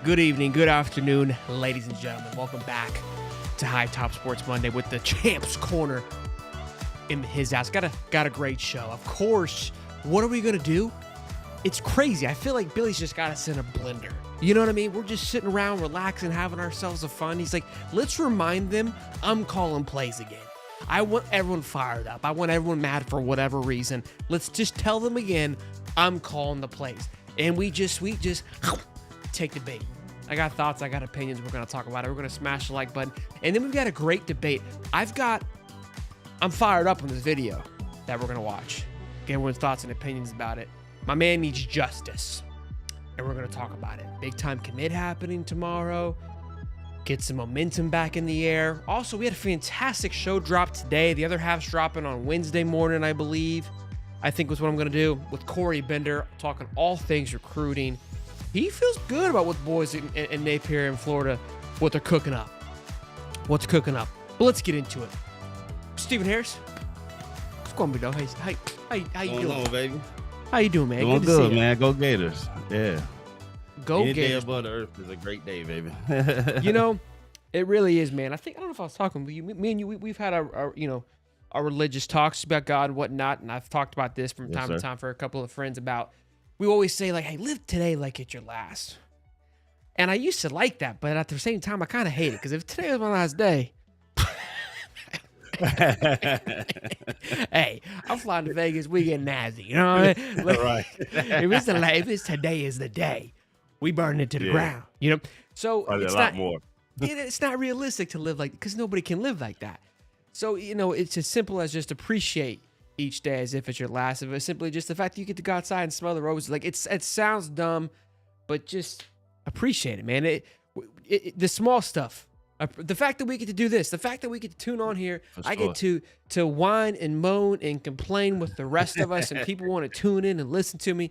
Good evening, good afternoon, ladies and gentlemen. Welcome back to High Top Sports Monday with the Champs Corner in his house. Got a great show. Of course, what are we going to do? It's crazy. I feel like Billy's just got us in a blender. You know what I mean? We're just sitting around, relaxing, having ourselves a fun. He's like, let's remind them I'm calling plays again. I want everyone fired up. I want everyone mad for whatever reason. Let's just tell them again, I'm calling the plays. And we just take the bait. I got thoughts, I got opinions. We're going to talk about it. We're going to smash the like button. And then we've got a great debate. I'm fired up on this video that we're going to watch. Get everyone's thoughts and opinions about it. My man needs justice. And we're going to talk about it. Big time commit happening tomorrow. Get some momentum back in the air. Also, we had a fantastic show drop today. The other half's dropping on Wednesday morning, I believe. I think was what I'm going to do with Corey Bender, talking all things recruiting. He feels good about what the boys in Napier in Florida, what they're cooking up. What's cooking up. But let's get into it. Stephen Harris, what's going on, dog? How you doing? On, baby? How you doing, man? Doing good, man. Go Gators. Yeah. Go Any Gators. day above the earth is a great day, baby. You know, it really is, man. I don't know if I was talking with you. Me and you, we've had our religious talks about God and whatnot, and I've talked about this from time to time for a couple of friends about. We always say, like, hey, live today like it's your last. And I used to like that, but at the same time, I kind of hate it. Because if today was my last day, hey, I'm flying to Vegas, we get nazi. You know what I mean? Like, Right. if it's today is the day, we burn it to the ground. You know? So it's a not lot more. it's not realistic to live like, because nobody can live like that. So, it's as simple as just appreciate each day as if it's your last. If it's simply just the fact that you get to go outside and smell the roses. Like, it sounds dumb, but just appreciate it, man. The small stuff. The fact that we get to do this, the fact that we get to tune on here, I get to whine and moan and complain with the rest of us, and people want to tune in and listen to me.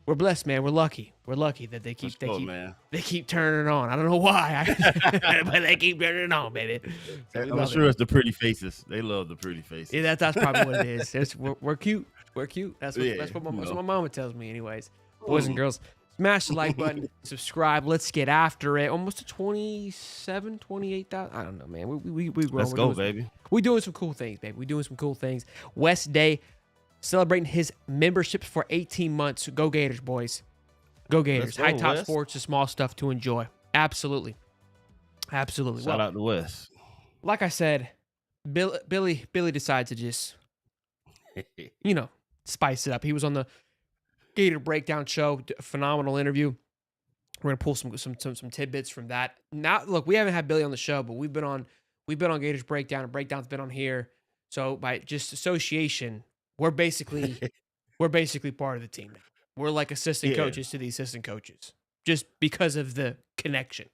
We're blessed, man. We're lucky. We're lucky that they keep turning it on. I don't know why, but they keep turning it on, baby. So I'm sure it's the pretty faces. They love the pretty faces. Yeah, that's probably what it is. We're cute. We're cute. That's what my mama tells me, anyways. Boys and girls, smash the like button, subscribe. Let's get after it. Almost to 27, 28,000. I don't know, man. We Let's go, baby. We're doing some cool things, baby. We're doing some cool things. West Day celebrating his membership for 18 months. Go Gators, boys. Go Gators. High Top Sports, the small stuff to enjoy. Absolutely. Shout out to West. Like I said, Billy decides to just, spice it up. He was on the Gator Breakdown show, phenomenal interview. We're gonna pull some tidbits from that. Now, look, we haven't had Billy on the show, but we've been on Gators Breakdown, and Breakdown's been on here. So by just association, we're basically part of the team now. We're like assistant coaches to the assistant coaches, just because of the connection.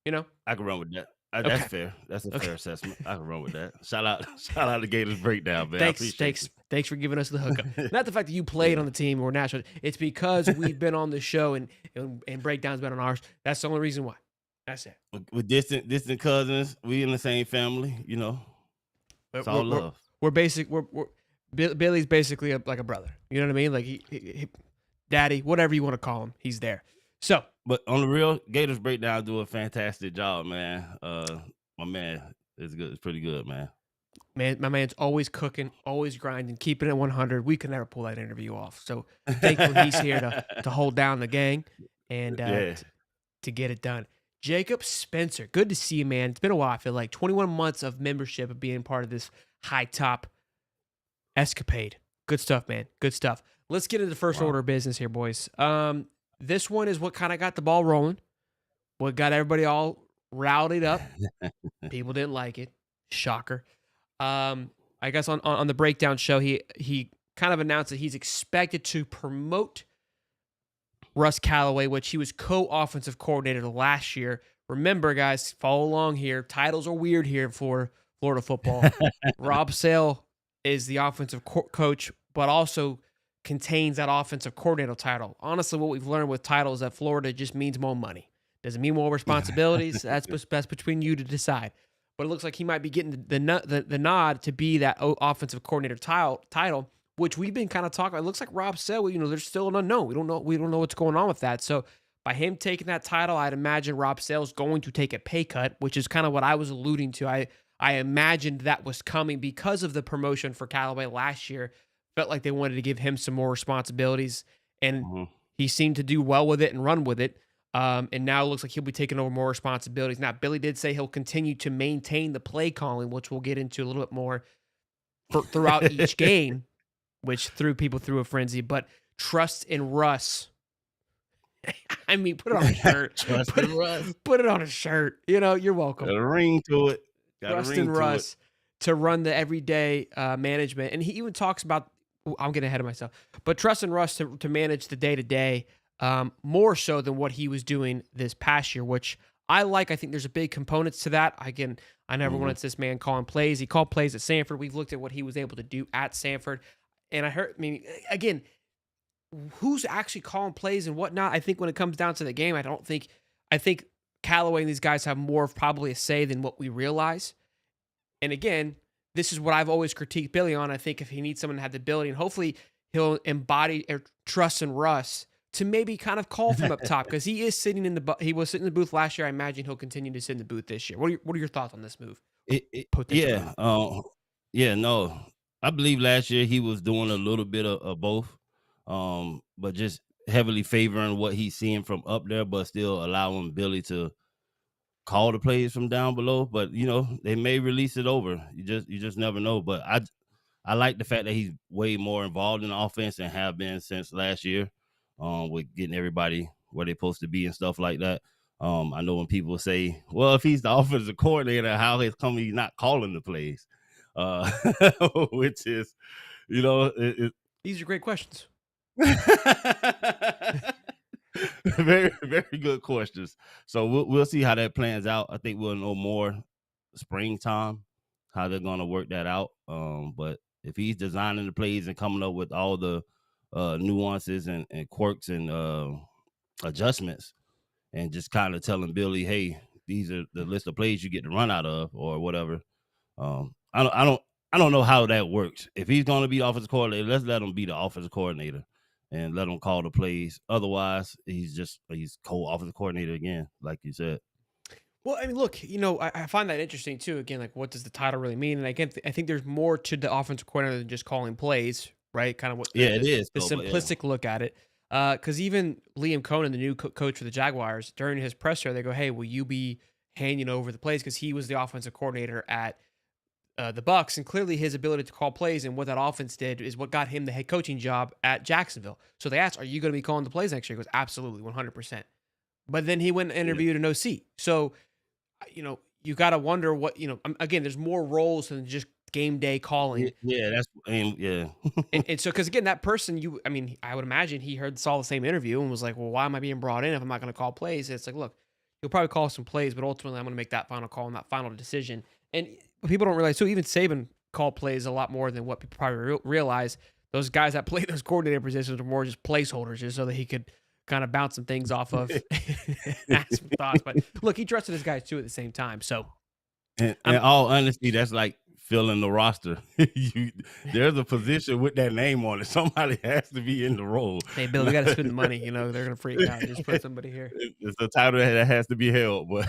I can run with that. That's fair. That's a fair assessment. I can run with that. Shout out to Gators Breakdown, man. Thanks for giving us the hookup. Not the fact that you played on the team or national. It's because we've been on the show and Breakdown's been on ours. That's the only reason why. That's it. With distant cousins, we in the same family. It's all love. We're Billy's basically like a brother. You know what I mean? Like he daddy, whatever you want to call him, he's there. So, but on the real, Gators Breakdown do a fantastic job, man. My man is good. It's pretty good, man. Man, my man's always cooking, always grinding, keeping it 100. We can never pull that interview off. So thankfully he's here to hold down the gang and to get it done. Jacob Spencer, good to see you, man. It's been a while. I feel like 21 months of membership of being part of this high top escapade. Good stuff, man. Good stuff. Let's get into the first order of business here, boys. This one is what kind of got the ball rolling. What got everybody all rowdied up. People didn't like it. Shocker. I guess on the breakdown show, he kind of announced that he's expected to promote Russ Callaway, which he was co-offensive coordinator last year. Remember, guys, follow along here. Titles are weird here for Florida football. Rob Sale is the offensive coach, but also contains that offensive coordinator title. Honestly, what we've learned with titles at Florida just means more money. Does it mean more responsibilities? That's between you to decide. But it looks like he might be getting the nod to be that offensive coordinator title which we've been kind of talking about. It looks like Rob Sale, there's still an unknown. We don't know what's going on with that. So by him taking that title, I'd imagine Rob Sale's going to take a pay cut, which is kind of what I was alluding to. I imagined that was coming because of the promotion for Callaway last year. Felt like they wanted to give him some more responsibilities, and he seemed to do well with it and run with it. And now it looks like he'll be taking over more responsibilities. Now, Billy did say he'll continue to maintain the play calling, which we'll get into a little bit more throughout each game, which threw people through a frenzy. But trust in Russ. I mean, put it on a shirt. Trust in Russ. Put it on a shirt. You're welcome. Got a ring to it. Trust in Russ to run the everyday management. And he even talks about, I'm getting ahead of myself, but trust in Russ to manage the day-to-day more so than what he was doing this past year, which I like. I think there's a big components to that. Again, I never wanted this man calling plays. He called plays at Sanford. We've looked at what he was able to do at Sanford. And again, who's actually calling plays and whatnot? I think when it comes down to the game, I think Callaway and these guys have more of probably a say than what we realize. And again, this is what I've always critiqued Billy on. I think if he needs someone to have the ability, and hopefully he'll embody or trust in Russ to maybe kind of call from up top, because he was sitting in the booth last year. I imagine he'll continue to sit in the booth this year. What are your thoughts on this move? No, I believe last year he was doing a little bit of both, but just heavily favoring what he's seeing from up there, but still allowing Billy to call the plays from down below. But they may release it over. You just never know. But I like the fact that he's way more involved in the offense and have been since last year, with getting everybody where they're supposed to be and stuff like that. I know when people say, well, if he's the offensive coordinator, how he's he's not calling the plays, which is, these are great questions. Very, very good questions. So we'll see how that plans out. I think we'll know more springtime how they're gonna work that out. But if he's designing the plays and coming up with all the nuances and quirks and adjustments, and just kind of telling Billy, hey, these are the list of plays you get to run out of or whatever. I don't know how that works. If he's gonna be the offensive coordinator, let's let him be the offensive coordinator and let him call the plays. Otherwise, he's co-offensive coordinator again, like you said. Well, I mean, look, I find that interesting too. Again, like, what does the title really mean? And again, I think there's more to the offensive coordinator than just calling plays, right? Kind of what it is. The simplistic look at it. Because even Liam Cohen, the new coach for the Jaguars, during his presser, they go, hey, will you be handing over the plays? Because he was the offensive coordinator at the Bucs, and clearly his ability to call plays and what that offense did is what got him the head coaching job at Jacksonville. So they asked, are you going to be calling the plays next year? He goes, absolutely, 100%. But then he went and interviewed an OC. So, you got to wonder what, again, there's more roles than just game day calling. Yeah. and so, because again, that person, I would imagine he saw the same interview and was like, well, why am I being brought in if I'm not going to call plays? And it's like, look, you'll probably call some plays, but ultimately I'm going to make that final call and that final decision. And people don't realize, so even Saban called plays a lot more than what people probably realize. Those guys that play those coordinator positions are more just placeholders, just so that he could kind of bounce some things off of, ask some thoughts. But look, he trusted his guys too at the same time. So, in all honesty, that's like filling the roster. There's a position with that name on it. Somebody has to be in the role. Hey, Bill, we got to spend the money. They're going to freak out. Just put somebody here. It's a title that has to be held. But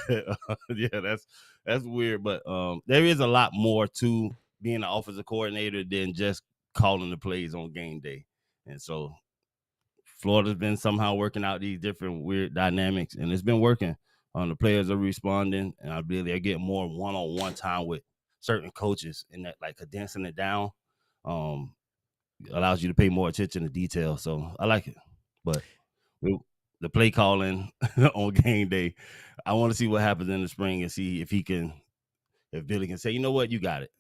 that's weird. But there is a lot more to being an offensive coordinator than just calling the plays on game day. And so Florida's been somehow working out these different weird dynamics, and it's been working. The players are responding, and I believe they're getting more one-on-one time with certain coaches, and that, like, condensing it down allows you to pay more attention to detail. So I like it. But the play calling on game day, I want to see what happens in the spring and see if Billy can say, you know what, you got it.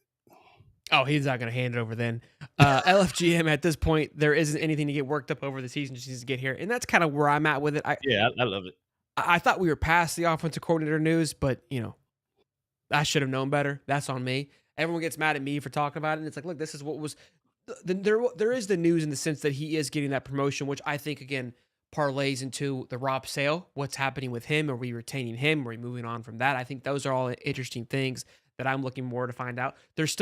Oh, he's not going to hand it over then. LFGM, at this point, there isn't anything to get worked up over the season, just needs to get here. And that's kind of where I'm at with it. I love it. I thought we were past the offensive coordinator news, but, I should have known better. That's on me. Everyone gets mad at me for talking about it. And it's like, look, this is what was there is the news in the sense that he is getting that promotion, which I think, again, parlays into the Rob Sale. What's happening with him? Are we retaining him? Are we moving on from that? I think those are all interesting things that I'm looking more to find out. There's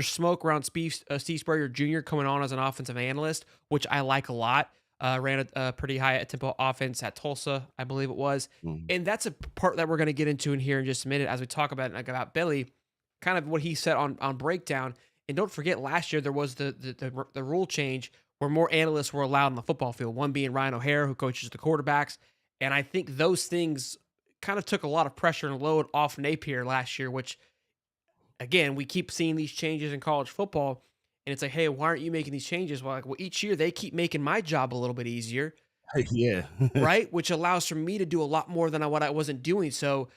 smoke around Steve Spurrier Jr. coming on as an offensive analyst, which I like a lot. Ran a pretty high tempo offense at Tulsa, I believe it was. Mhm. And that's a part that we're going to get into in here in just a minute as we talk about Billy, kind of what he said on breakdown. And don't forget, last year there was the rule change where more analysts were allowed on the football field, one being Ryan O'Hara, who coaches the quarterbacks. And I think those things kind of took a lot of pressure and load off Napier last year, which, again, we keep seeing these changes in college football. And it's like, hey, why aren't you making these changes? Well, each year they keep making my job a little bit easier, Yeah. right? Which allows for me to do a lot more than what I wasn't doing. So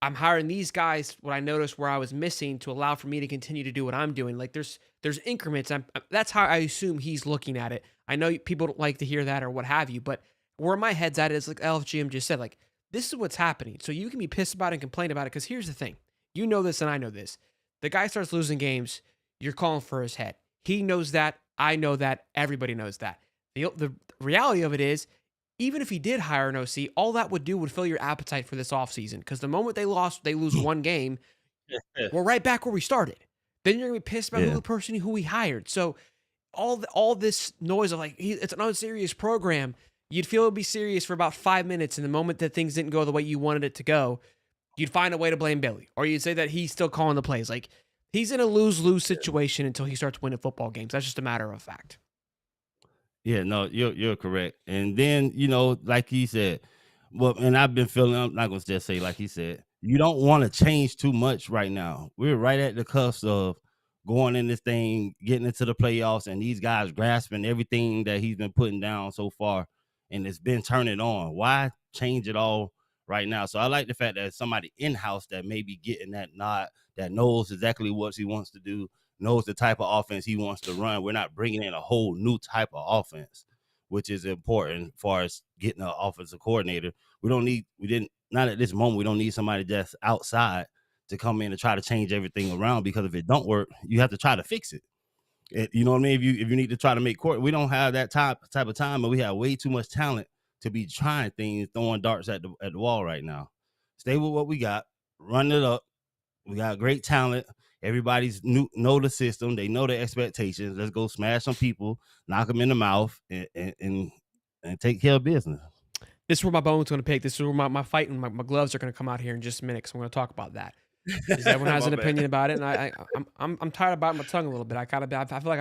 I'm hiring these guys, what I noticed where I was missing, to allow for me to continue to do what I'm doing. Like there's increments. That's how I assume he's looking at it. I know people don't like to hear that or what have you, but where my head's at is like LFGM just said, like, this is what's happening. So you can be pissed about it and complain about it, because here's the thing. You know this and I know this. The guy starts losing games, you're calling for his head. He knows that. I know that. Everybody knows that. The reality of it is, even if he did hire an OC, all that would do would fill your appetite for this offseason. Because the moment they lose one game, we're right back where we started. Then you're going to be pissed about Yeah. the person who he hired. So all this noise of like, it's an unserious program, you'd feel it would be serious for about 5 minutes. And the moment that things didn't go the way you wanted it to go, you'd find a way to blame Billy. Or you'd say that he's still calling the plays. Like, he's in a lose-lose situation until he starts winning football games. That's just a matter of fact. Yeah, no, you're correct. And then, like he said, well, and I've been feeling, I'm not gonna just say like he said, you don't want to change too much right now. We're right at the cusp of going in this thing, getting into the playoffs, and these guys grasping everything that he's been putting down so far, and it's been turning on. Why change it all right now? So I like the fact that somebody in-house that may be getting that nod, that knows exactly what he wants to do, knows the type of offense he wants to run. We're not bringing in a whole new type of offense, which is important as far as getting an offensive coordinator. Not at this moment, we don't need somebody that's outside to come in and try to change everything around, because if it don't work, you have to try to fix it. You know what I mean? If you need to try to make court, we don't have that type of time, but we have way too much talent to be trying things, throwing darts at the wall right now. Stay with what we got, run it up. We got great talent. Everybody's know the system. They know the expectations. Let's go smash some people, knock them in the mouth, and take care of business. This is where my bone's going to pick. This is where my fight and my gloves are going to come out here in just a minute, because I'm going to talk about that. Because everyone has an opinion about it, and I'm tired of biting my tongue a little bit. I feel like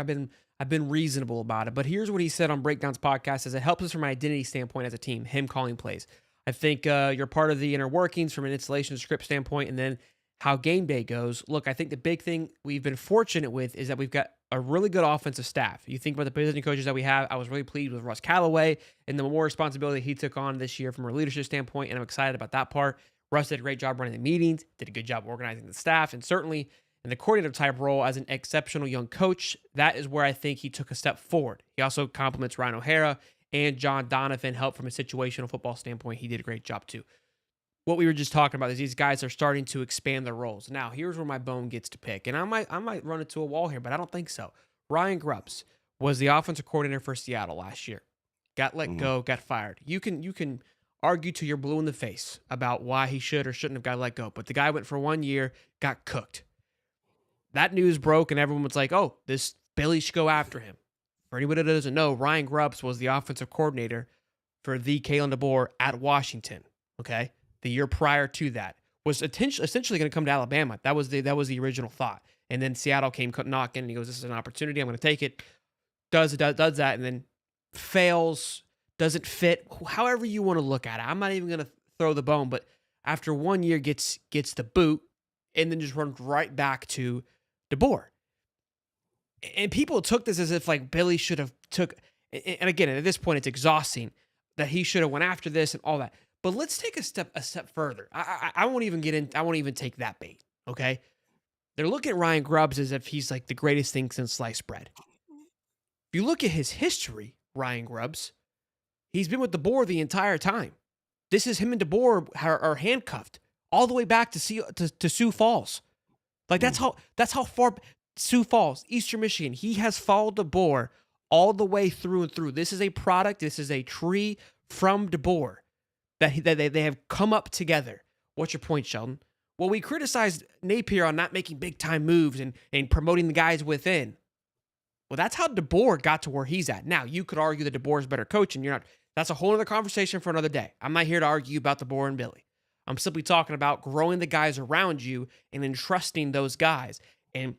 I've been reasonable about it. But here's what he said on Breakdown's podcast: as it helps us from an identity standpoint as a team, him calling plays. I think you're part of the inner workings from an installation script standpoint, and then how game day goes. Look, I think the big thing we've been fortunate with is that we've got a really good offensive staff. You think about the position coaches that we have. I was really pleased with Russ Callaway and the more responsibility he took on this year from a leadership standpoint, and I'm excited about that part. Russ did a great job running the meetings, did a good job organizing the staff, and certainly in the coordinator type role as an exceptional young coach, that is where I think he took a step forward. He also compliments Ryan O'Hara and John Donovan, help from a situational football standpoint. He did a great job too. What we were just talking about is these guys are starting to expand their roles. Now, here's where my bone gets to pick, and I might run into a wall here, but I don't think so. Ryan Grubbs was the offensive coordinator for Seattle last year. Got let go, got fired. You can argue till you're blue in the face about why he should or shouldn't have got let go, but the guy went for 1 year, got cooked. That news broke, and everyone was like, "Oh, this Billy should go after him." For anybody that doesn't know, Ryan Grubbs was the offensive coordinator for the Kalen DeBoer at Washington. Okay. The year prior to that was essentially going to come to Alabama. That was the original thought. And then Seattle came knocking, and he goes, "This is an opportunity. I'm going to take it." Does that, and then fails, doesn't fit. However you want to look at it. I'm not even going to throw the bone, but after 1 year gets the boot, and then just runs right back to DeBoer. And people took this as if like Billy should have took. And again, at this point, it's exhausting that he should have went after this and all that. But let's take a step further. I won't even get in. I won't even take that bait. Okay, they're looking at Ryan Grubbs as if he's like the greatest thing since sliced bread. If you look at his history, Ryan Grubbs, he's been with DeBoer the entire time. This is him and DeBoer are handcuffed all the way back to Sioux Falls. Like that's how far Sioux Falls, Eastern Michigan. He has followed DeBoer all the way through and through. This is a product. This is a tree from DeBoer. That they have come up together. What's your point, Sheldon? Well, we criticized Napier on not making big time moves and promoting the guys within. Well, that's how DeBoer got to where he's at. Now, you could argue that DeBoer is better coach, and you're not. That's a whole other conversation for another day. I'm not here to argue about DeBoer and Billy. I'm simply talking about growing the guys around you and entrusting those guys. And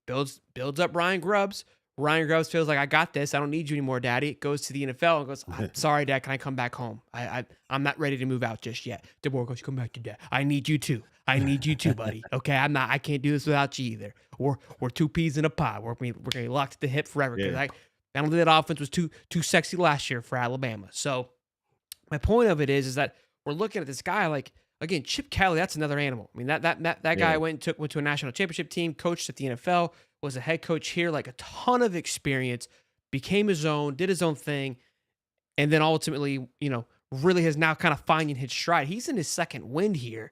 builds up Ryan Grubbs. Ryan Grubbs feels like, I got this. I don't need you anymore, Daddy. Goes to the NFL and goes, I'm sorry, Dad. Can I come back home? I'm not ready to move out just yet. DeBoer goes, come back to Dad. I need you too. I need you too, buddy. Okay, I can't do this without you either. We're two peas in a pod. We're gonna be locked at the hip forever. Because I don't think that offense was too sexy last year for Alabama. So my point of it is that we're looking at this guy like, again, Chip Kelly, that's another animal. I mean, that guy went to a national championship team, coached at the NFL, was a head coach here, like a ton of experience, became his own, did his own thing, and then ultimately, really has now kind of finding his stride. He's in his second wind here,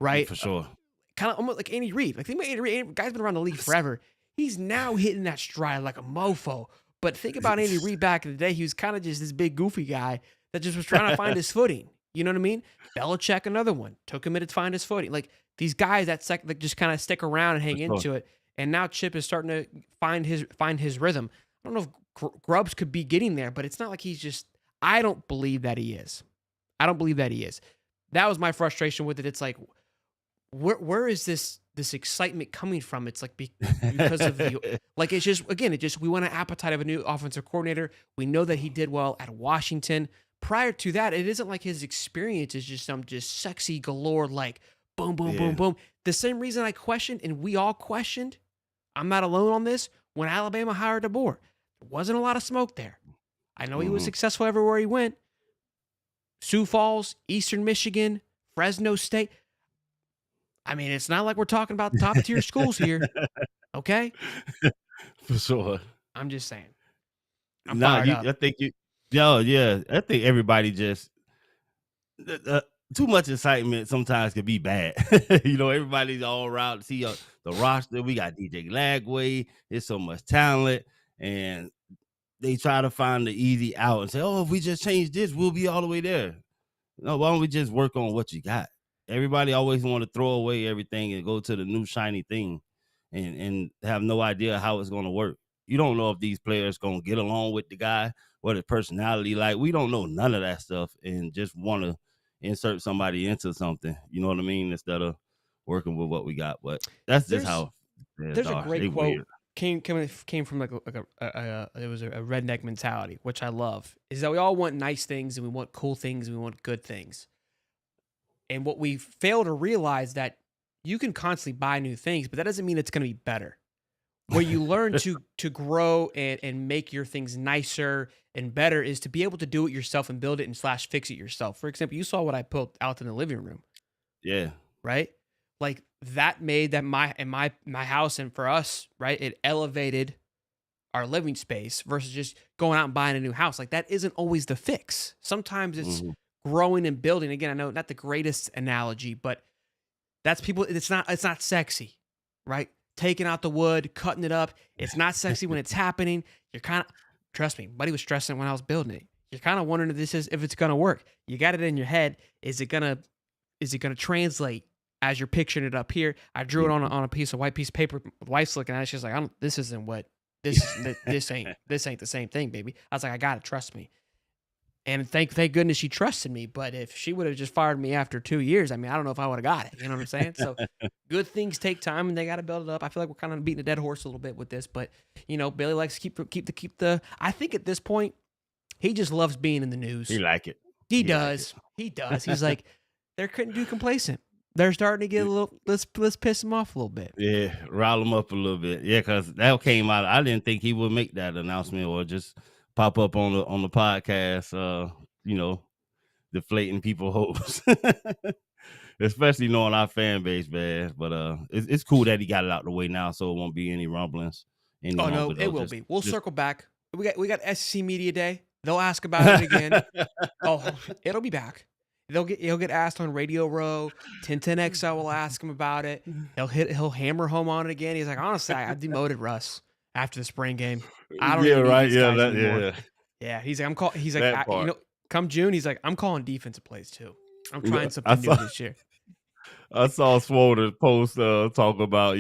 right? For sure. Kind of almost like Andy Reid. Like, think about Andy Reid. Guy's been around the league forever. He's now hitting that stride like a mofo. But think about Andy Reid back in the day. He was kind of just this big goofy guy that just was trying to find his footing. You know what I mean? Belichick, another one, took a minute to find his footing. Like these guys that just kind of stick around and hang into it. And now Chip is starting to find his rhythm. I don't know if Grubbs could be getting there, but it's not like he's just. I don't believe that he is. That was my frustration with it. It's like, where is this excitement coming from? It's like because of the like. It's just we want an appetite of a new offensive coordinator. We know that he did well at Washington. Prior to that, it isn't like his experience is just some sexy galore, like boom, boom, boom, boom. The same reason I questioned, and we all questioned, I'm not alone on this, when Alabama hired DeBoer. There wasn't a lot of smoke there. I know he was successful everywhere he went. Sioux Falls, Eastern Michigan, Fresno State. I mean, it's not like we're talking about top tier schools here. Okay? For sure. I'm just saying. I think everybody just too much excitement sometimes can be bad. Everybody's all around to see the roster. We got DJ Lagway. There's so much talent, and they try to find the easy out and say, "Oh, if we just change this, we'll be all the way there." No, why don't we just work on what you got? Everybody always want to throw away everything and go to the new shiny thing, and have no idea how it's going to work. You don't know if these players going to get along with the guy, what his personality like. We don't know none of that stuff, and just want to insert somebody into something. You know what I mean? Instead of working with what we got. But that's just how. There's a great quote came from like it was a redneck mentality, which I love. Is that we all want nice things and we want cool things and we want good things. And what we fail to realize that you can constantly buy new things, but that doesn't mean it's going to be better. Where you learn to grow and make your things nicer and better is to be able to do it yourself and build it and / fix it yourself. For example, you saw what I put out in the living room. Yeah. Right? Like that made that my house, and for us, right, it elevated our living space versus just going out and buying a new house. Like that isn't always the fix. Sometimes it's growing and building. Again, I know not the greatest analogy, but that's people. It's not sexy, right? Taking out the wood, cutting it up. It's not sexy when it's happening. You're kind of, trust me, buddy was stressing when I was building it. You're kind of wondering if it's gonna work. You got it in your head. Is it gonna translate as you're picturing it up here? I drew it on a white piece of paper. My wife's looking at it. She's like, this ain't the same thing, baby. I was like, I got it. Trust me. And thank goodness she trusted me. But if she would have just fired me after 2 years, I mean, I don't know if I would have got it. You know what I'm saying? So good things take time, and they got to build it up. I feel like we're kind of beating a dead horse a little bit with this, but Billy likes to keep the. I think at this point, he just loves being in the news. He like it. He does. He's like, they're couldn't do complacent. They're starting to get a little. Let's piss him off a little bit. Yeah, rile him up a little bit. Yeah, because that came out. I didn't think he would make that announcement or just pop up on the podcast. Deflating people's hopes, especially knowing our fan base, man. But it's cool that he got it out the way now, so it won't be any rumblings. No, it will be. We'll circle back. We got SEC Media Day. They'll ask about it again. It'll be back. He'll get asked on Radio Row. 1010XL will ask him about it. He'll hammer home on it again. He's like, honestly, I demoted Russ after the spring game. I don't even need these guys anymore. Yeah. He's like, come June, he's like, I'm calling defensive plays too. I'm trying something new this year. I saw Swoder post talk about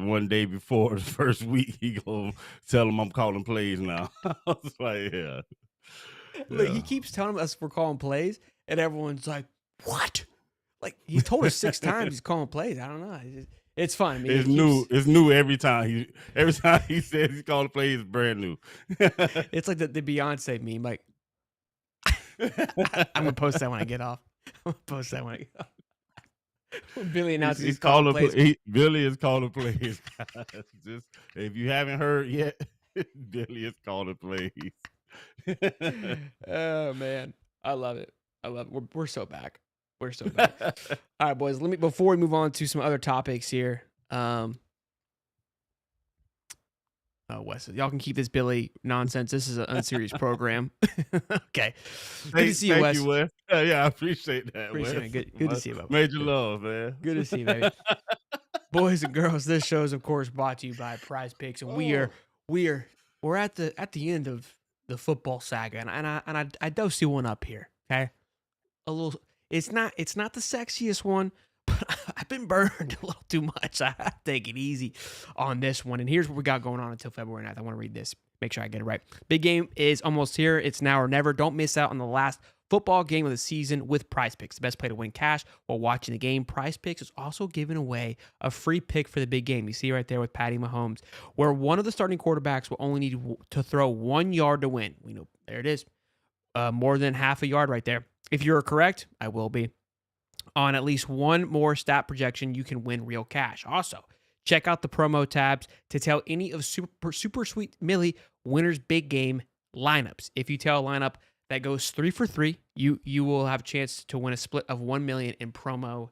one day before the first week he gonna tell him I'm calling plays now. I was like, Look, he yeah. keeps telling us we're calling plays, and everyone's like, "What?" Like he's told us 6 times he's calling plays. I don't know. It's fun. I mean, he It's new. keeps. It's new every time. Every time he says he's calling plays, it's brand new. It's like the Beyonce meme. Like I'm gonna post that when I get off. I'm gonna post that when I get off. When Billy announces he's calling plays. Billy is calling plays. Guys. Just if you haven't heard yet, Billy is calling plays. Oh man, I love it. I love it. We're so back. We're so back. All right, boys. Let me before we move on to some other topics here. Oh, Wes, y'all can keep this Billy nonsense. This is an unserious program. Okay. Good to see you, Thank Wes. you, Wes. Yeah, I appreciate that. Appreciate Wes. it. Good to see you, bro. Major love, man. Good to see you, baby. Boys and girls, this show is of course brought to you by PrizePicks, and we're at the end of the football saga, and I dose you one up here. Okay, a little. It's not the sexiest one, but I've been burned a little too much. I have to take it easy on this one. And here's what we got going on until February 9th. I want to read this. Make sure I get it right. Big game is almost here. It's now or never. Don't miss out on the last football game of the season with PrizePicks, the best play to win cash while watching the game. PrizePicks is also giving away a free pick for the big game. You see right there with Patty Mahomes, where one of the starting quarterbacks will only need to throw 1 yard to win. We know there it is. More than half a yard right there. If you're correct, I will be. On at least one more stat projection, you can win real cash. Also, check out the promo tabs to tell any of Super Sweet Millie winners big game lineups. If you tell a lineup that goes 3 for 3, you will have a chance to win a split of $1 million in promo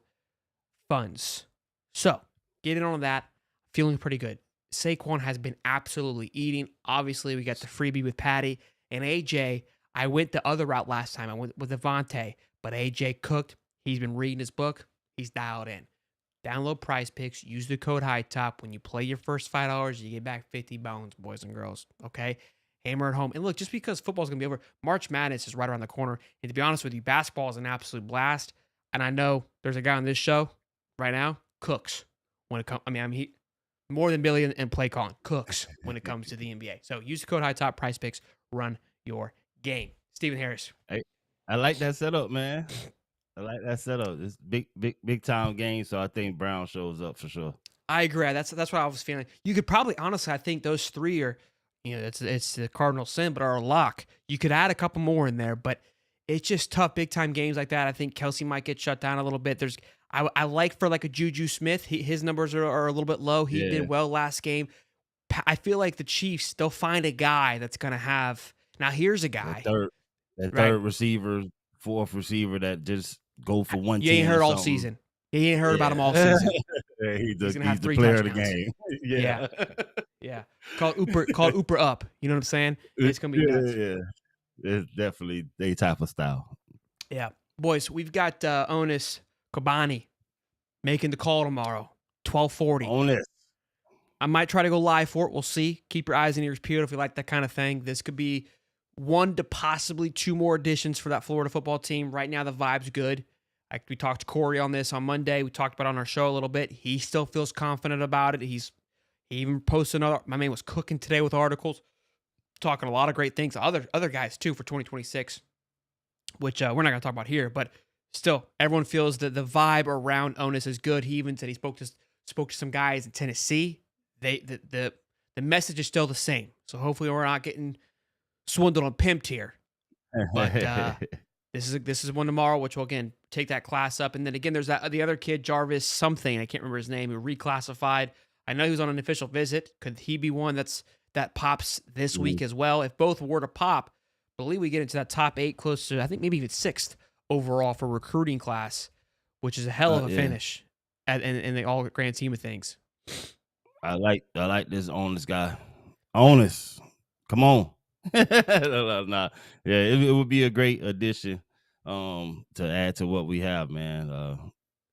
funds. So, get in on that. Feeling pretty good. Saquon has been absolutely eating. Obviously, we got the freebie with Patty and AJ. I went the other route last time. I went with Avante, but AJ cooked. He's been reading his book. He's dialed in. Download PrizePicks. Use the code HIGHTOP. When you play your first $5, you get back 50 bones, boys and girls. Okay? Hammer it home. And look, just because football's going to be over, March Madness is right around the corner. And to be honest with you, basketball is an absolute blast. And I know there's a guy on this show right now, cooks when it comes. He more than Billy and play calling. Cooks when it comes to the NBA. So use the code HIGHTOP. PrizePicks. Run your game. Stephen Harris. Hey, I like that setup, man. I like that setup. It's big time game, so I think Brown shows up for sure. I agree. That's what I was feeling. You could probably, honestly, I think those three are, it's the cardinal sin, but are a lock. You could add a couple more in there, but it's just tough. Big time games like that. I think Kelsey might get shut down a little bit. I like for like a Juju Smith. His numbers are a little bit low. He did well last game. I feel like the Chiefs, they'll find a guy that's going to have. Now here's a guy. Third receiver, fourth receiver that just go for one. You ain't heard all season. You ain't heard about him all season. Yeah, he's gonna have the 3 player touchdowns. of the game. Yeah. Called Ooper up. You know what I'm saying? It's gonna be nuts. Yeah. It's definitely they type of style. Yeah, boys, we've got Onus Kobani making the call tomorrow, 12:40. Onus. I might try to go live for it. We'll see. Keep your eyes and ears peeled if you like that kind of thing. This could be 1 to possibly 2 more additions for that Florida football team. Right now, the vibe's good. We talked to Corey on this on Monday. We talked about it on our show a little bit. He still feels confident about it. He even posted another. My man was cooking today with articles, talking a lot of great things. Other guys too for 2026, which we're not going to talk about here. But still, everyone feels that the vibe around Onus is good. He even said he spoke to some guys in Tennessee. The message is still the same. So hopefully we're not getting swindled and pimped here. But this is one tomorrow, which will again take that class up. And then again, there's the other kid, Jarvis something, I can't remember his name, who reclassified. I know he was on an official visit. Could he be one that pops this week as well? If both were to pop, I believe we get into that top 8, close to I think maybe even 6th overall for recruiting class, which is a hell of a finish in the all grand scheme of things. I like this Onus guy. Onus, come on. Nah. Yeah, it would be a great addition to add to what we have, man.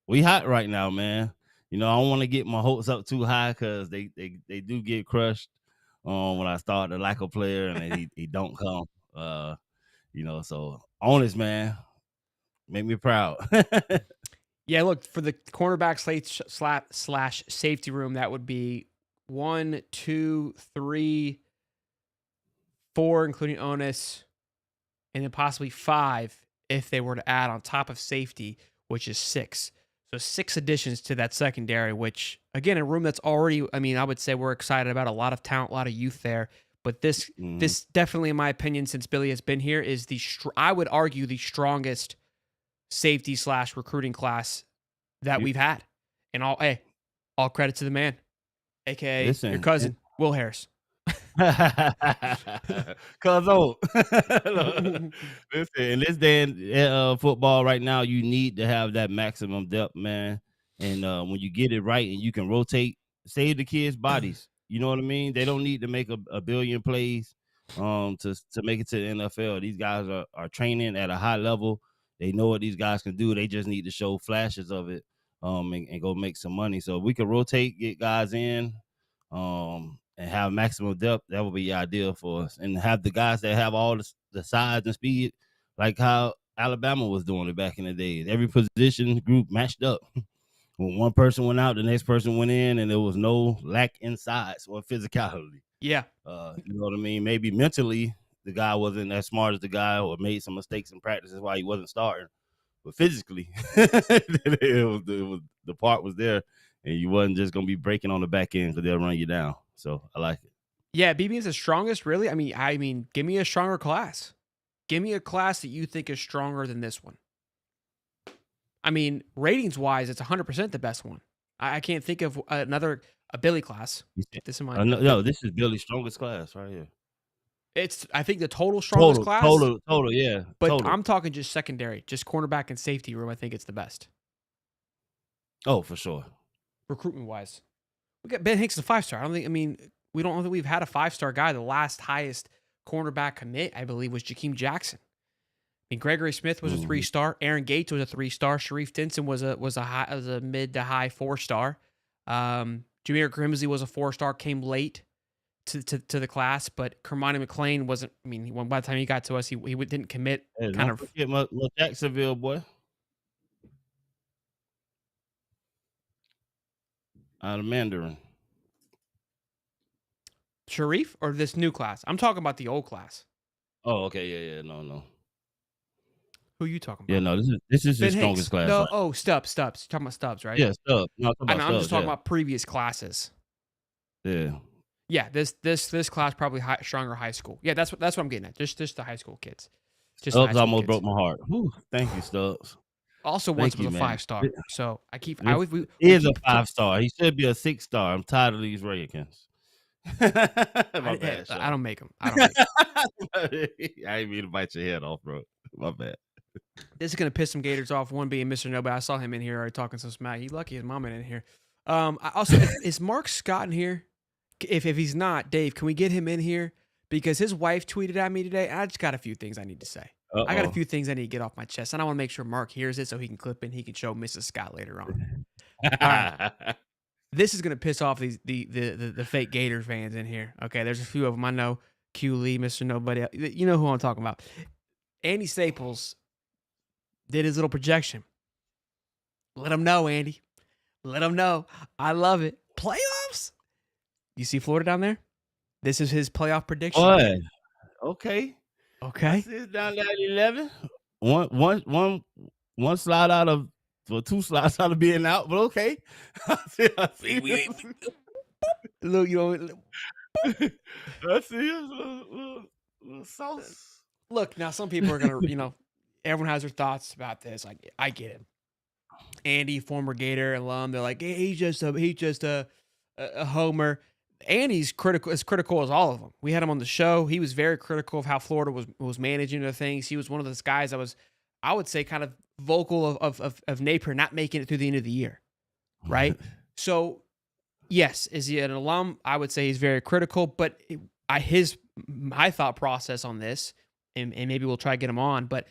We hot right now, man. I don't want to get my hopes up too high because they do get crushed when I start to like a player and he don't come. So Onus, man, make me proud. Yeah, look, for the cornerback slash safety room, that would be 1, 2, 3, 4, including Onus, and then possibly 5 if they were to add on top of safety, which is 6. So 6 additions to that secondary, which, again, a room that's already, I mean, I would say we're excited about a lot of talent, a lot of youth there. But this definitely, in my opinion, since Billy has been here, is I would argue the strongest safety slash recruiting class that we've had. And all credit to the man, aka your cousin, Will Harris. Cuz listen, in this day in football right now, you need to have that maximum depth, man. And when you get it right and you can rotate, save the kids' bodies. You know what I mean? They don't need to make a billion plays to make it to the NFL. These guys are training at a high level. They know what these guys can do. They just need to show flashes of it and go make some money. So if we can rotate, get guys in, and have maximum depth, that would be ideal for us. And have the guys that have all the size and speed, like how Alabama was doing it back in the days. Every position group matched up. When one person went out, the next person went in, and there was no lack in size or physicality. Yeah. You know what I mean? Maybe mentally, the guy wasn't as smart as the guy or made some mistakes in practice. That's why he wasn't starting. But physically, the part was there, and you wasn't just going to be breaking on the back end because they'll run you down. So I like it. Yeah, BB is the strongest, really. I mean, give me a stronger class. Give me a class that you think is stronger than this one. I mean, ratings-wise, it's 100% the best one. I can't think of a Billy class. This is Billy's strongest class right here. It's, I think, the total strongest class. Total, yeah. But total. I'm talking just secondary, just cornerback and safety room. I think it's the best. Oh, for sure. Recruitment-wise. We got Ben Hicks, a 5-star. We don't think we've had a 5-star guy. The last highest cornerback commit, I believe, was Jakeem Jackson. I mean, Gregory Smith was a 3-star. Aaron Gates was a 3-star. Sharif Denson was a mid to high 4-star. Jameer Grimsley was a 4-star. Came late to the class, but Kermani McLean wasn't. I mean, by the time he got to us, he didn't commit. Don't forget my Jacksonville boy. Out of Mandarin. Sharif or this new class? I'm talking about the old class. Oh, okay, yeah, no. Who are you talking about? Yeah, no, this is his strongest class. No, right? Stubbs. You're talking about Stubbs, right? Yeah, Stubbs. No, I'm just talking about previous classes. Yeah. Yeah, this class probably stronger high school. Yeah, that's what I'm getting at. Just the high school kids. Stubbs almost broke my heart. Whew, thank you, Stubbs. Also, once was a 5-star. So he is a 5-star. He should be a 6-star. I'm tired of these rankings. I don't make them. I ain't mean to bite your head off, bro. My bad. This is gonna piss some Gators off. One being Mr. Nobody. I saw him in here already talking some smack. He's lucky his mom ain't in here. Also, is Mark Scott in here? If he's not, Dave, can we get him in here? Because his wife tweeted at me today. I just got a few things I need to say. I got a few things I need to get off my chest, and I want to make sure Mark hears it so he can clip in. He can show Mrs. Scott later on. All right. This is gonna piss off the fake Gators fans in here. Okay, there's a few of them I know. Q Lee, Mr. Nobody. You know who I'm talking about. Andy Staples did his little projection. Let him know, Andy. Let him know. I love it. Playoffs? You see Florida down there? This is his playoff prediction. What? Okay. It's down there at 11. One slide out of, for 2 slides out of being out, but okay. I see. Look, you know. I see a little sauce. Look, now some people are gonna, everyone has their thoughts about this. Like, I get it. Andy, former Gator alum, they're like, hey, he's just a homer. Andy's as critical as all of them. We had him on the show. He was very critical of how Florida was managing the things. He was one of those guys that was, I would say, kind of vocal of Napier not making it through the end of the year, right? So, yes, is he an alum? I would say he's very critical, but my thought process on this, and maybe we'll try to get him on, but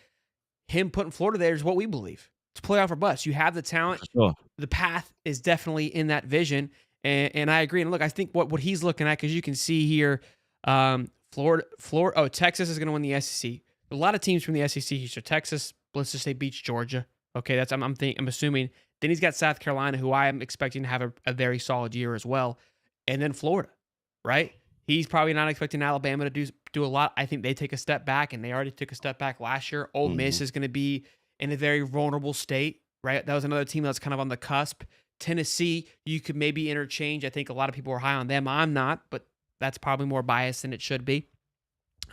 him putting Florida there is what we believe. It's playoff or bust. You have the talent. Sure. The path is definitely in that vision, and I agree. And look, I think what he's looking at, because you can see here, Texas is going to win the SEC. A lot of teams from the SEC. So Texas, let's just say, beats Georgia. Okay, I'm assuming. Then he's got South Carolina, who I am expecting to have a very solid year as well, and then Florida, right? He's probably not expecting Alabama to do a lot. I think they take a step back, and they already took a step back last year. Ole Miss Mhm. is going to be in a very vulnerable state, right? That was another team that's kind of on the cusp. Tennessee, you could maybe interchange. I think a lot of people are high on them. I'm not, but that's probably more biased than it should be.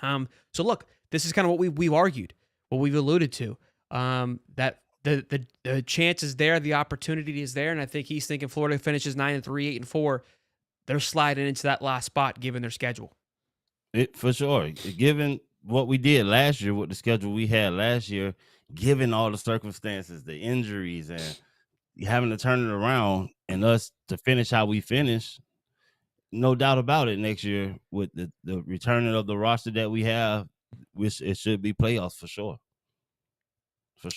So look, this is kind of what we've argued, what we've alluded to. That the chance is there, the opportunity is there, and I think he's thinking Florida finishes 9-3, 8-4. They're sliding into that last spot given their schedule. It for sure. Given what we did last year with the schedule we had last year, given all the circumstances, the injuries, and having to turn it around and us to finish how we finished, no doubt about it. Next year with the returning of the roster that we have, which it should be playoffs for sure,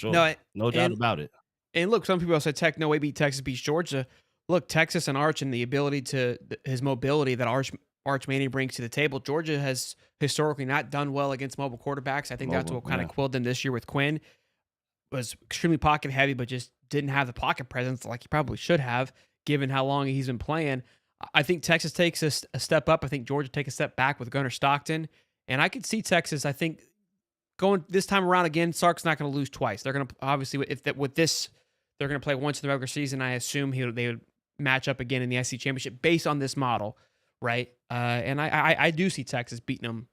No, no doubt and about it. and look, some people say Tech no way beat Texas beats Georgia. Look, Texas and Arch and the ability to his mobility that Arch Manning brings to the table. Georgia has historically not done well against mobile quarterbacks. I think that's Mobile, what kind of yeah, quilled them this year with Quinn. Was extremely pocket heavy, but just didn't have the pocket presence like he probably should have, given how long he's been playing. I think Texas takes a step up. I think Georgia take a step back with Gunnar Stockton, and I could see Texas. I think going this time around again, Sark's not going to lose twice. They're going to obviously if that with this, they're going to play once in the regular season. I assume they would match up again in the SEC championship based on this model, right? And I do see Texas beating them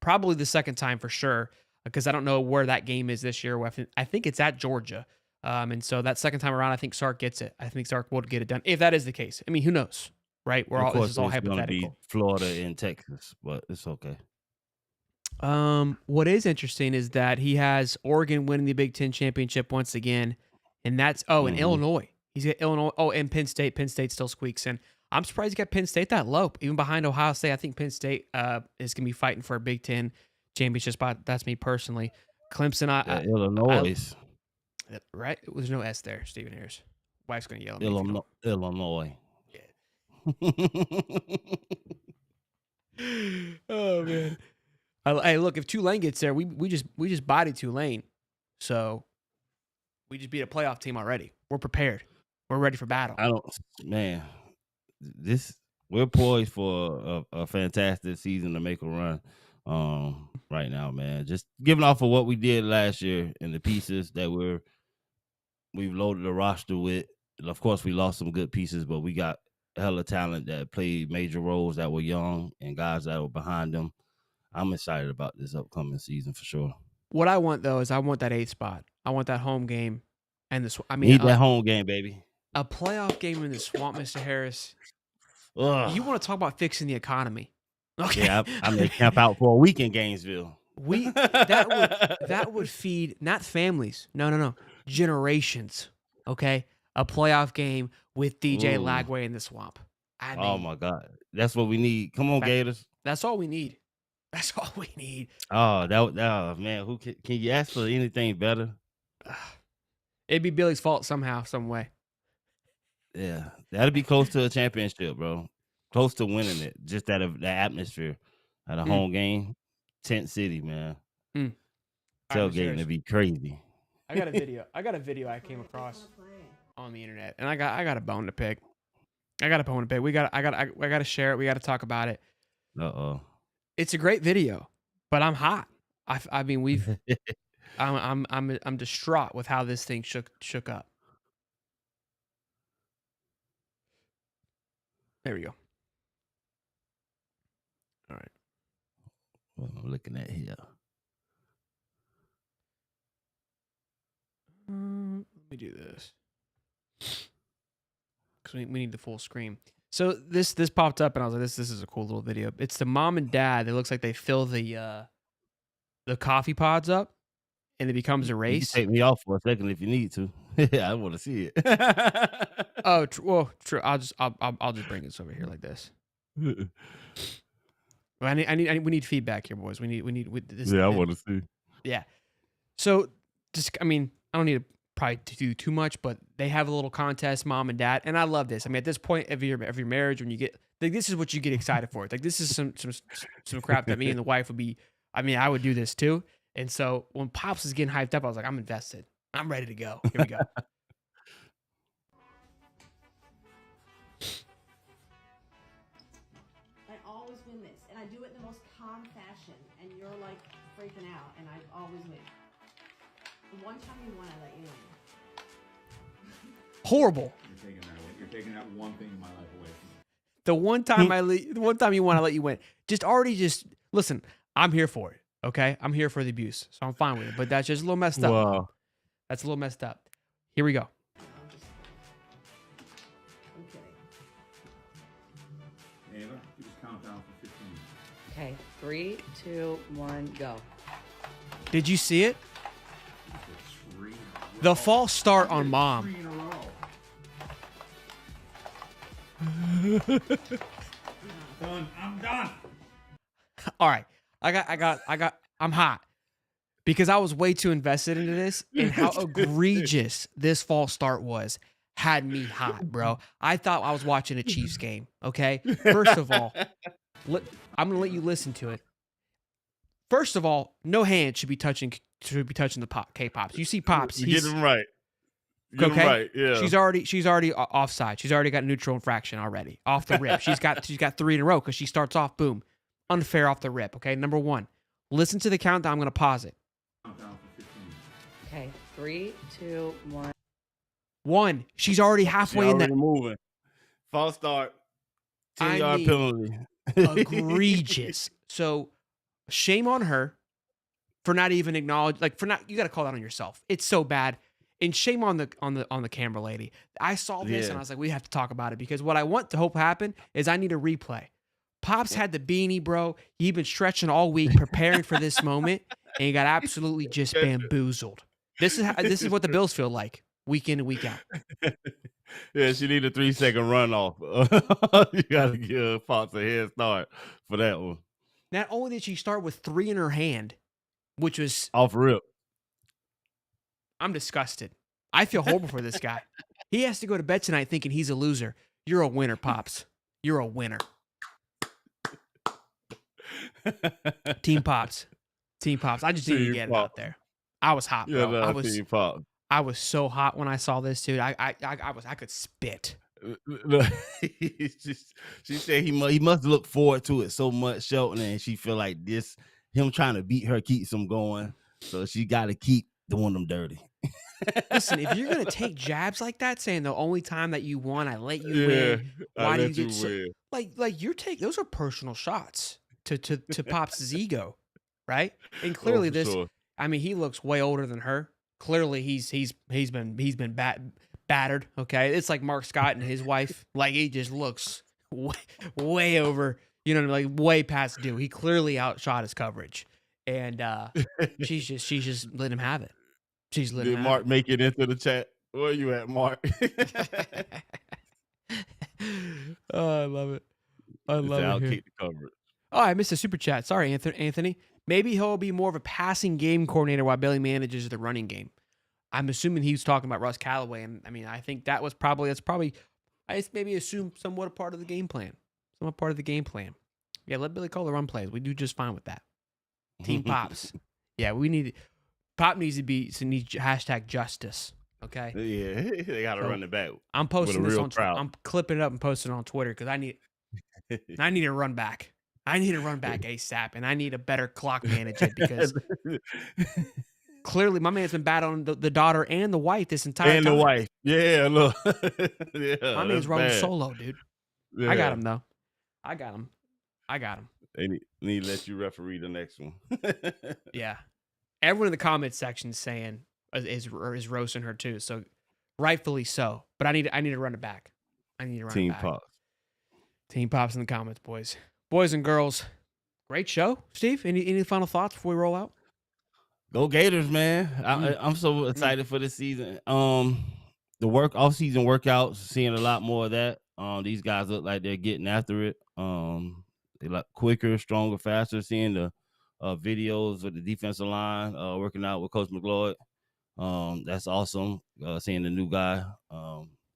probably the second time for sure because I don't know where that game is this year. I think it's at Georgia. And so that second time around, I think Sark gets it. I think Sark will get it done if that is the case. I mean, who knows, right? of This course is all it's going to be hypothetical. Florida and Texas, but it's okay. What is interesting is that he has Oregon winning the Big Ten championship once again, and that's in Hmm. Illinois. He's got Illinois. Oh, and Penn State. Penn State still squeaks in. I'm surprised he got Penn State that low, even behind Ohio State. I think Penn State is going to be fighting for a Big Ten championship spot. That's me personally. Clemson, Yeah, I Illinois, right? There's no S there. Stephen Harris. Wife's going to yell at me if you don't. Illinois. Yeah. Oh man. Hey, look, if Tulane gets there, we just bodied Tulane, so we just beat a playoff team already. We're prepared. We're ready for battle. I don't, man. This we're poised for a fantastic season to make a run. Right now, man. Just giving off of what we did last year and the pieces that we've loaded the roster with. And of course, we lost some good pieces, but we got hella talent that played major roles that were young and guys that were behind them. I'm excited about this upcoming season for sure. What I want though is I want that 8th spot. I want that home game, and this. I mean, Need that home game, baby. a playoff game in the swamp, Mr. Harris. You Ugh. want to talk about fixing the economy? Okay, Yeah, I may camp out for a week in Gainesville. we that would feed not families. No, generations. Okay, a playoff game with DJ Ooh. Lagway in the swamp. I Oh mean, my God. That's what we need. Come on, that, Gators. that's all we need. That's all we need. Oh, oh man, who can you ask for anything better? It'd be Billy's fault somehow, some way. Yeah, that'd be close to a championship, bro. Close to winning it. Just the atmosphere at a Mm, home game, tent city, man. mm. All right, Mr. Tailgating to Harris. be crazy. I got a video. I got a video I came across on the internet, and I got a bone to pick. I got a bone to pick. I got to share it. We got to talk about it. Uh-oh. It's a great video, but I'm hot. I mean, I'm distraught with how this thing shook up. There we go. All right. What I'm looking at here. Let me do this because we need the full screen. So this popped up, and I was like, this is a cool little video. It's the mom and dad. It looks like they fill the coffee pods up, and it becomes a You can race. take me off for a second if you need to. I want to see it. Oh, true. I'll just bring this over here like this. Well, we need feedback here, boys. We need this. Yeah, I want to see. Yeah. So just, I mean, I don't need to probably do too much, but they have a little contest, mom and dad, and I love this. I mean, at this point of your marriage, when you get like, this is what you get excited for. Like, this is some crap that me and the wife would be. I mean, I would do this too. And so when Pops is getting hyped up, I was like, I'm invested. I'm ready to go. Here we go. I always win this, and I do it in the most calm fashion, and you're like freaking out, and I always win. The one time you won, I let you win. Horrible. You're taking that one thing in my life away from me. The one time you won, I let you win. Just listen. I'm here for it. Okay, I'm here for the abuse, so I'm fine with it. But that's just a little messed up. Wow. That's a little messed up. Here we go. I'm kidding. Ava, you just count down for 15 minutes. Okay, 3, 2, 1, go. Did you see it? That's 3. The false start on Mom. 3 in a row. Done. I'm done. All right, I'm hot because I was way too invested into this, and how egregious this false start was had me hot, bro. I thought I was watching a Chiefs game. Okay, first of all, I'm gonna let you listen to it. First of all, no hand should be touching the K-pops. You see Pops, You get him right. Get him okay. right. Yeah. She's already offside. She's already got neutral infraction already off the rip. She's got 3 in a row because she starts off boom, unfair off the rip. Okay, number 1, listen to the countdown. I'm gonna pause it. Count down for 15 minutes. Okay, 3, 2, 1. 1. She's already halfway in that. Moving. False start. 10-yard penalty. Egregious. So shame on her for not even acknowledging. You got to call that on yourself. It's so bad. And shame on the camera lady. I saw this and I was like, we have to talk about it because what I want to hope happen is I need a replay. Pops had the beanie, bro. He'd been stretching all week preparing for this moment, and he got absolutely just bamboozled. This is what the Bills feel like week in and week out. Yeah, she need a 3-second runoff. You got to give Fox a head start for that one. Not only did she start with 3 in her hand, which was Off rip. I'm disgusted. I feel horrible for this guy. He has to go to bed tonight thinking he's a loser. You're a winner, Pops. You're a winner. Team Pops. Team Pops. I just needed to get it out there. I was hot, bro. Yeah, Team Pop. I was so hot when I saw this, dude. I could spit. She said he must look forward to it so much, Shelton, and she feel like him trying to beat her keeps him going. So she got to keep doing them dirty. Listen, if you're gonna take jabs like that, saying the only time that you won, I let you win. Why do you get like you're those are personal shots to Pops' ego, right? And clearly sure. I mean, he looks way older than her. Clearly, he's been battered. Okay, it's like Mark Scott and his wife. Like he just looks way over. You know, like way past due. He clearly outshot his coverage, and she's just letting him have it. She's letting Did Mark make it into the chat? Where you at, Mark? Oh, I love it. I love I'll it. keep the coverage. Oh, I missed a super chat. Sorry, Anthony. Maybe he'll be more of a passing game coordinator while Billy manages the running game. I'm assuming he was talking about Russ Callaway, and I mean, I think that's probably. I just maybe assume somewhat a part of the game plan. Somewhat part of the game plan. Yeah, let Billy call the run plays. We do just fine with that. Team Pops. Yeah, Pop needs to be hashtag justice. Okay. Yeah, they got to run it back. I'm posting this on. crowd. I'm clipping it up and posting it on Twitter because I need a run back. I need a run back ASAP, and I need a better clock management because clearly my man's been battling the daughter and the wife this entire and time. the wife. Yeah, look. Yeah, my man's running bad. solo, dude. Yeah. I got him though. I got him. They need to let you referee the next one. Yeah. Everyone in the comments section saying is roasting her too, so rightfully so. But I need to run it back. I need to run Team it back. Pops. Team Pops in the comments, boys and girls. Great show, Steve. Any final thoughts before we roll out? Go Gators, man! I'm so excited for this season. The off-season workouts, seeing a lot more of that. These guys look like they're getting after it. They look quicker, stronger, faster. Seeing the videos of the defensive line working out with Coach McLeod. That's awesome. Seeing the new guy.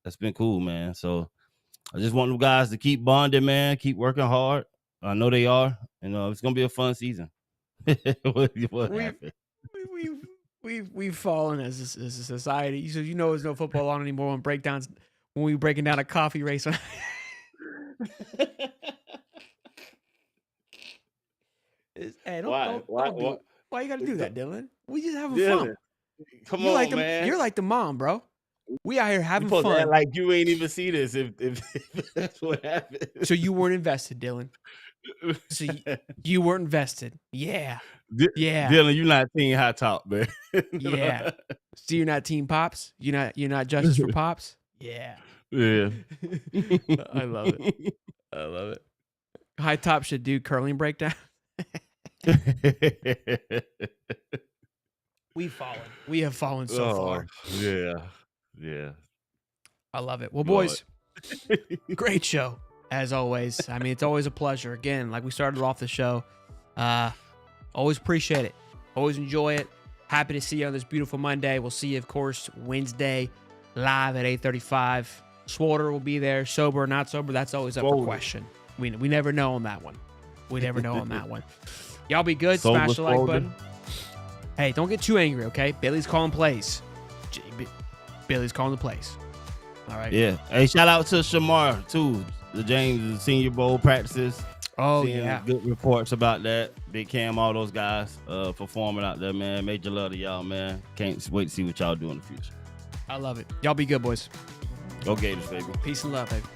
That's been cool, man. So I just want them guys to keep bonding, man. Keep working hard. I know they are. And it's gonna be a fun season. What happened? we've fallen as a society. So there's no football on anymore when we breaking down a coffee race. Hey, why you gotta do that, Dylan? We just having fun. Come You're on, like man. You're like the mom, bro. We out here having supposed to fun. act like you ain't even see this if that's what happened. So you weren't invested, Dylan. So you weren't invested. Yeah. Yeah. Dylan, you're not team high top, man. Yeah. So you're not team Pops? You're not justice for Pops? Yeah. Yeah. I love it. I love it. High top should do curling breakdown. We have fallen so far. Yeah. I love it. Well, boys, great show as always. I mean, it's always a pleasure. Again, like we started off the show, always appreciate it. Always enjoy it. Happy to see you on this beautiful Monday. We'll see you, of course, Wednesday live at 8:35. Swatter will be there, sober or not sober. That's always up for question. We never know on that one. Y'all be good. Smash the like button. Hey, don't get too angry, okay? Billy's calling plays. Billy's calling the plays. All right. Yeah. Hey, shout out to Shamar too. The James Senior Bowl practices. Oh, Seeing yeah. good reports about that. Big Cam, all those guys performing out there, man. Major love to y'all, man. Can't wait to see what y'all do in the future. I love it. Y'all be good, boys. Go Gators, baby. Peace and love, baby.